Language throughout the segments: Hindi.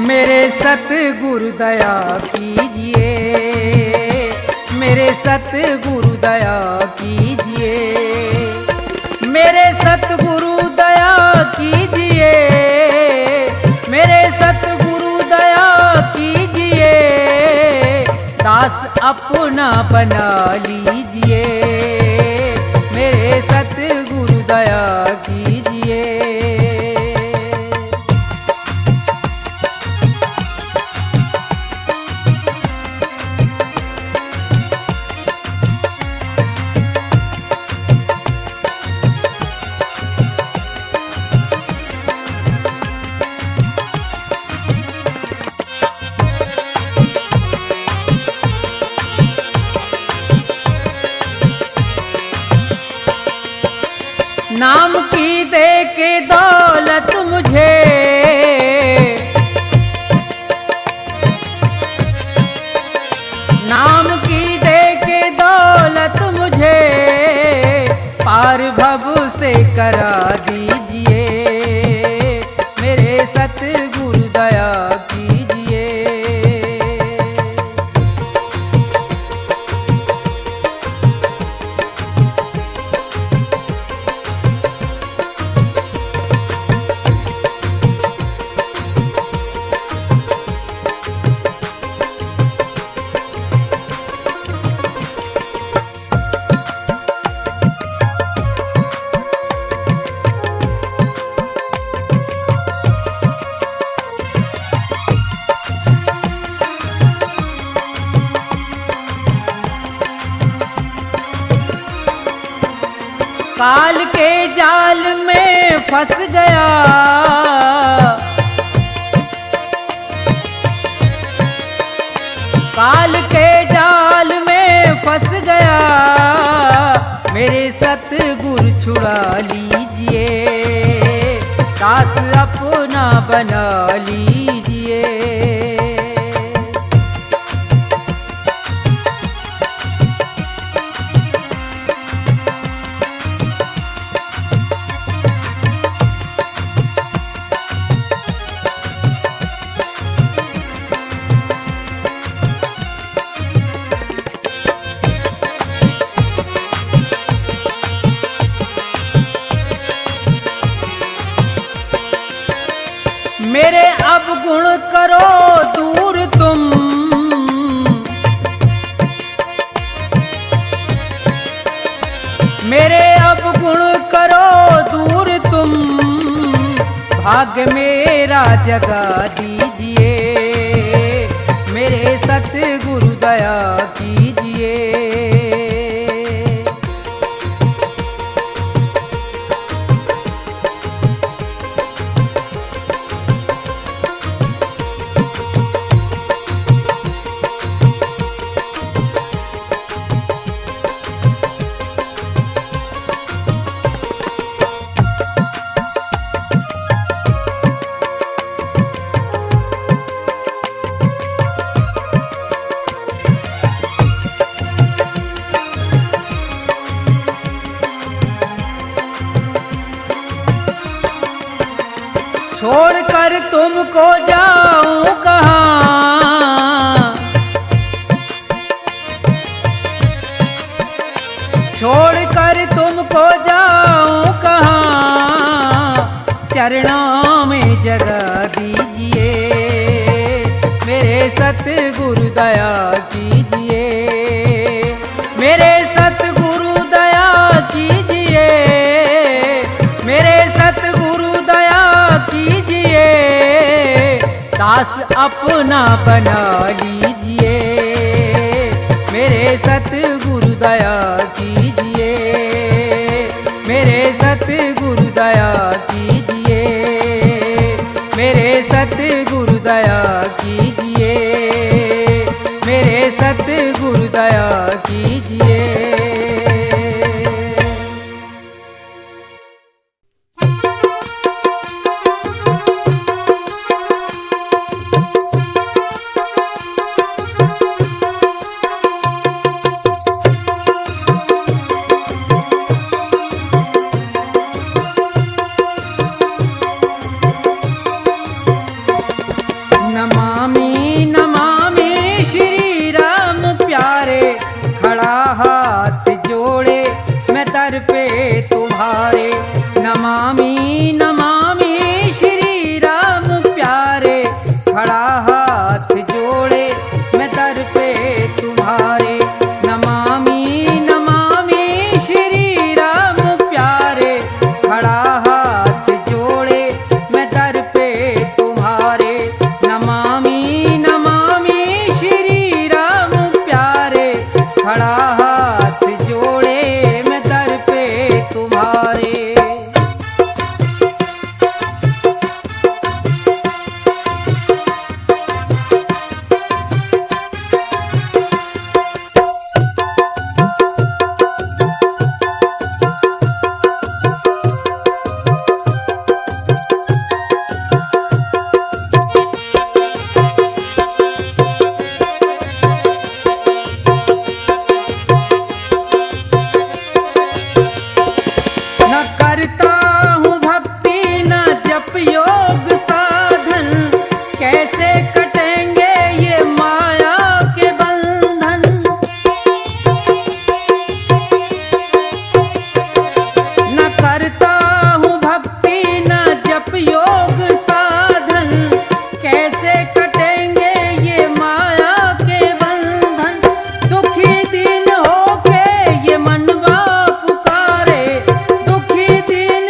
मेरे सतगुरु दया कीजिए, मेरे सतगुरु दया कीजिए, मेरे सतगुरु दया कीजिए, मेरे सतगुरु दया कीजिए, दास अपना बना लीजिए, मेरे सतगुरु दया कीजिए। नाम की दे के दौलत मुझे, नाम की दे के दौलत मुझे, पार भव से करा दीजिए, मेरे सतगुरु दया कीजिए। काल के जाल में फंस गया, काल के जाल में फंस गया, मेरे सतगुरु छुड़ा लीजिए, दास अपना बना लीजिए। मेरे अवगुण करो दूर तुम, मेरे अवगुण करो दूर तुम, भाग्य मेरा जगा दीजिए, मेरे सतगुरु दया कीजिए। छोड़कर तुमको जाऊं कहाँ, छोड़कर तुमको जाऊं कहाँ, चरणों में जगा दीजिए, मेरे सतगुरु दया कीजिए, मेरे सतगुरु दया कीजिए, मेरे सतगुरु दया कीजिए, दास अपना बना लीजिए, मेरे सतगुरु दया कीजिए, मेरे सतगुरु दया कीजिए, मेरे सतगुरु दया कीजिए, मेरे सतगुरु दया कीजिए। पुकारे। न करता हूँ भक्ति न जप योग साधन, कैसे कटेंगे ये माया के बंधन। न करता हूँ भक्ति न जप योग साधन, कैसे कटेंगे ये माया के बंधन। दुखी दिन होके ये मनवा पुकारे, दुखी दिन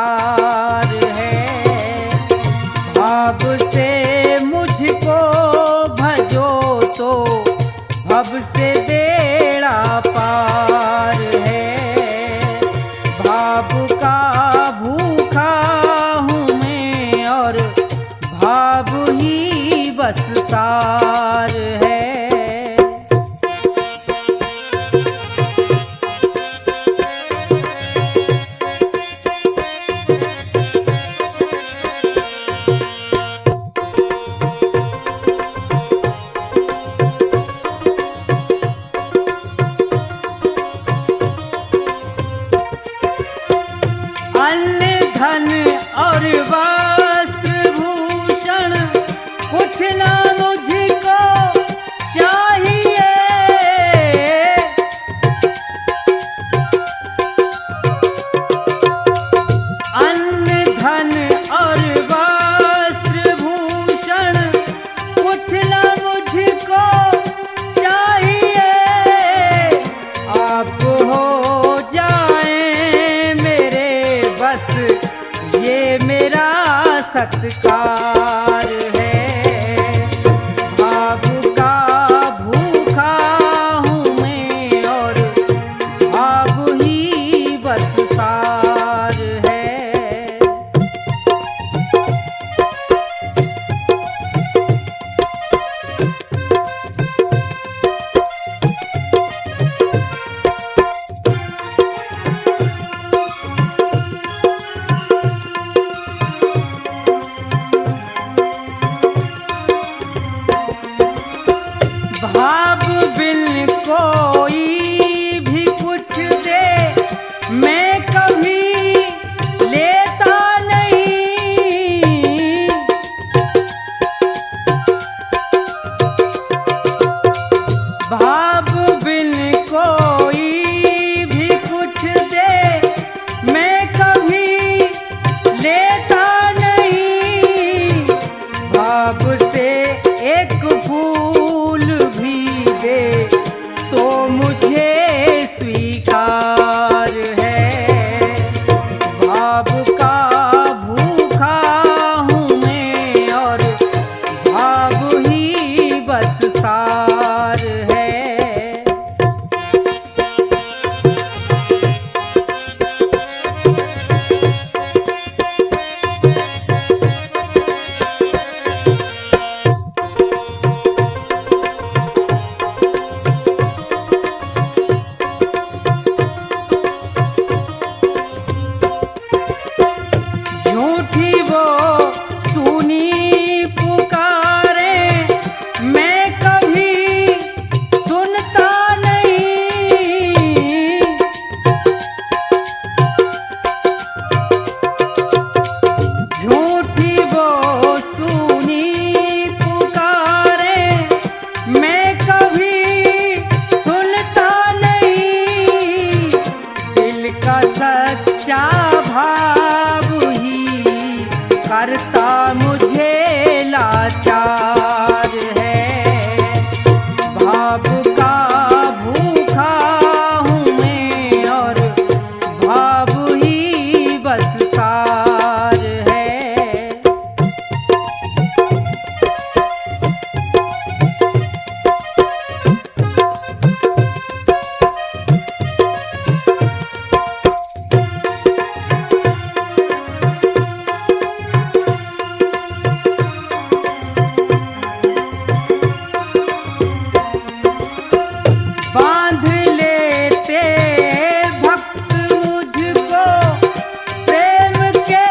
संसार है। भाव से मुझको भजो तो भव से बेड़ा पार है। भाव का भूखा हूँ मैं और भाव ही बस सार है। अन्न धन और वस्त्र भूषण कुछ ना मुझको चाहिए। अन्न धन और वस्त्र भूषण कुछ ना मुझको चाहिए। आप हो जाए मेरे बस ये मेरा सत्कार है। भाव का भूखा हूँ मैं और भाव ही बस सार है। भाव बिन कोई भी कुछ दे मैं कभी लेता नहीं। भाव बिन कोई भी कुछ दे मैं कभी लेता नहीं। भाव से एक फूल भी दे तो मुझे स्वीकार है। भाव का भूखा हूँ मैं और भाव ही बस सार है। झूठी वो सुनी पुकारे मैं कभी सुनता नहीं। झूठी वो सुनी पुकारे मैं कभी सुनता नहीं। दिल का सच्चा भाव ही करता मुझे लाचार है। भाव का भूखा हूँ मैं और भाव ही बस सार है। बांध लेते भक्त मुझको प्रेम के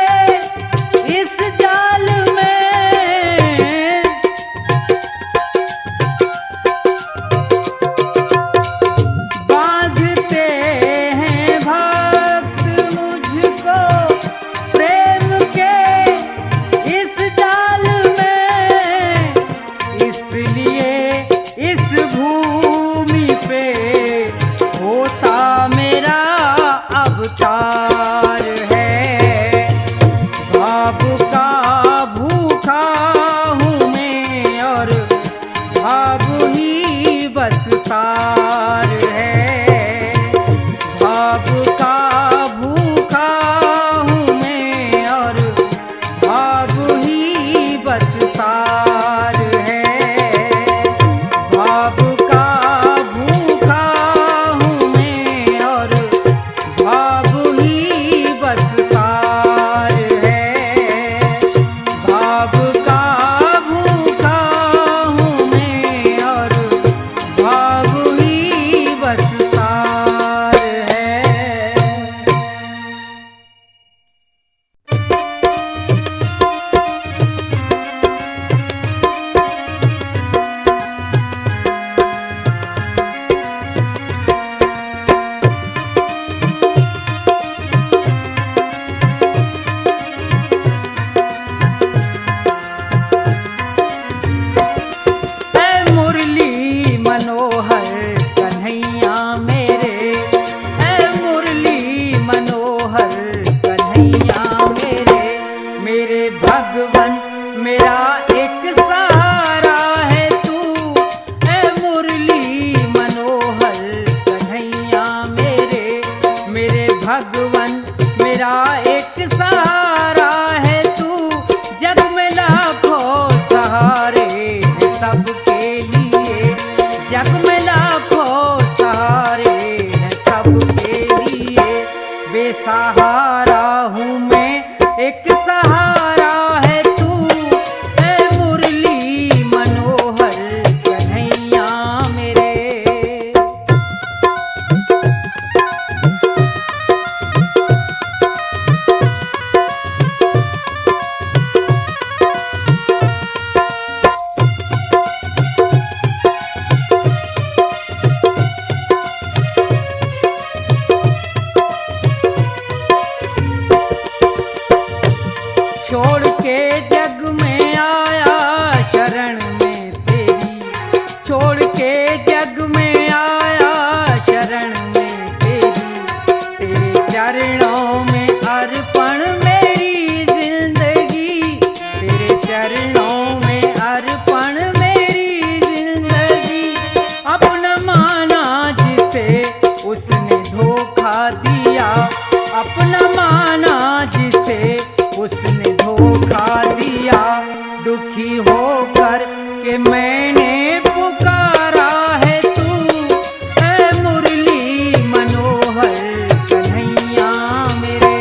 भगवन मेरा एक सहारा है तू, ऐ मुरली मनोहर कन्हैया मेरे, मेरे भगवन मेरा एक सहारा है तू। जग में लाखों सहारे हैं सबके लिए, जग में लाखों सहारे हैं सबके लिए, बेसहारा हूँ मैं एक सहारा है तू, ऐ मुरली मनोहर कन्हैया मेरे। छोड़ के जग में आया शरण में तेरी, छोड़ के जग में आया शरण में तेरी, तेरे चरणों में अर्पण मेरी जिंदगी, तेरे चरणों में अर्पण मेरी जिंदगी। अपना माना जिसे उसने धोखा दिया, अपना माना जिसे उसने धोखा दिया, दुखी होकर के मैंने पुकारा है तू, ऐ मुरली मनोहर कन्हैया मेरे।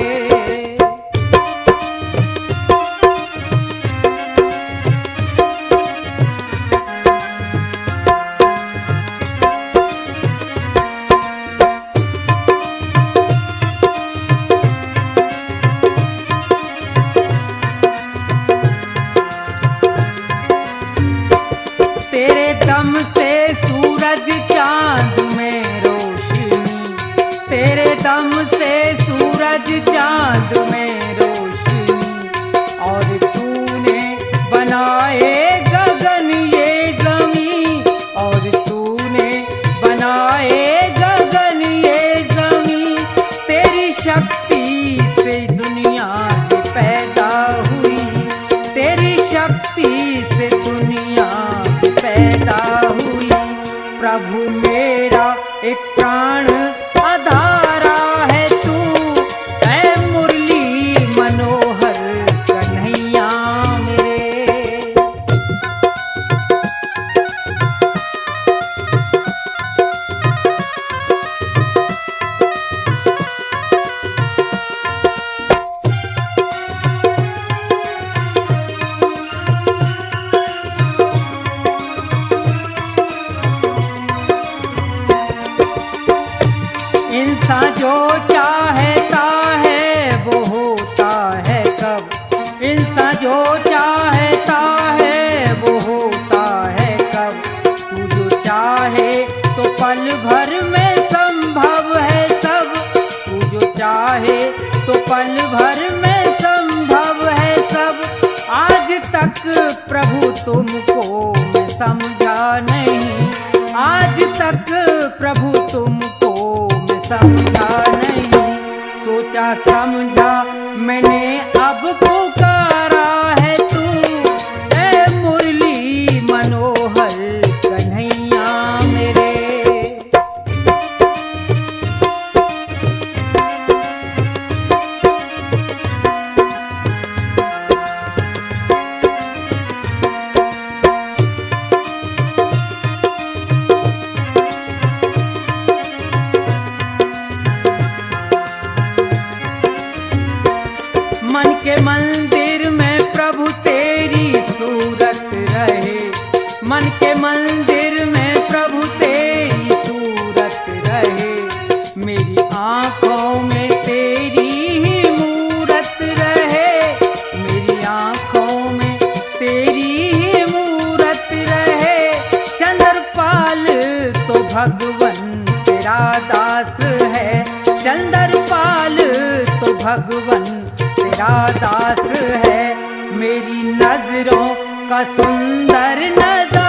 तेरे दम से सूरज चांद में रोशनी, तेरे दम से सूरज चांद में रोशनी, और तूने बनाए गगन ये जमी, और तूने बनाए गगन ये जमी, तेरी शक्ति से दुनिया पैदा हुई, तेरी शक्ति से दुनिया पैदा हुई। प्रभु मेरा एक प्राण आधारा है तू, ऐ मुरली मनोहर कन्हैया मेरे। इंसान जो चाहता है वो होता है कब, इंसान जो चाहता है वो होता है कब, तू जो चाहे तो पल भर में संभव है सब, तू जो चाहे तो पल भर में संभव है सब। आज तक प्रभु तुमको मैं समझा नहीं, आज तक प्रभु तुमको मैं समझा नहीं, सोचा समझा मैंने अब पुकारा है तू, ऐ मुरली मनोहर कन्हैया मेरे। मन के मंदिर में प्रभु तेरी सूरत रहे, मन के मंदिर में प्रभु तेरी सूरत रहे, मेरी आँखों में तेरी ही मूरत रहे, मेरी आँखों में तेरी ही मूरत रहे। चंद्रपाल तो भगवन तेरा दास है, चंद्रपाल तो भगवन तेरा दास है, मेरी नजरों का सुंदर नजारा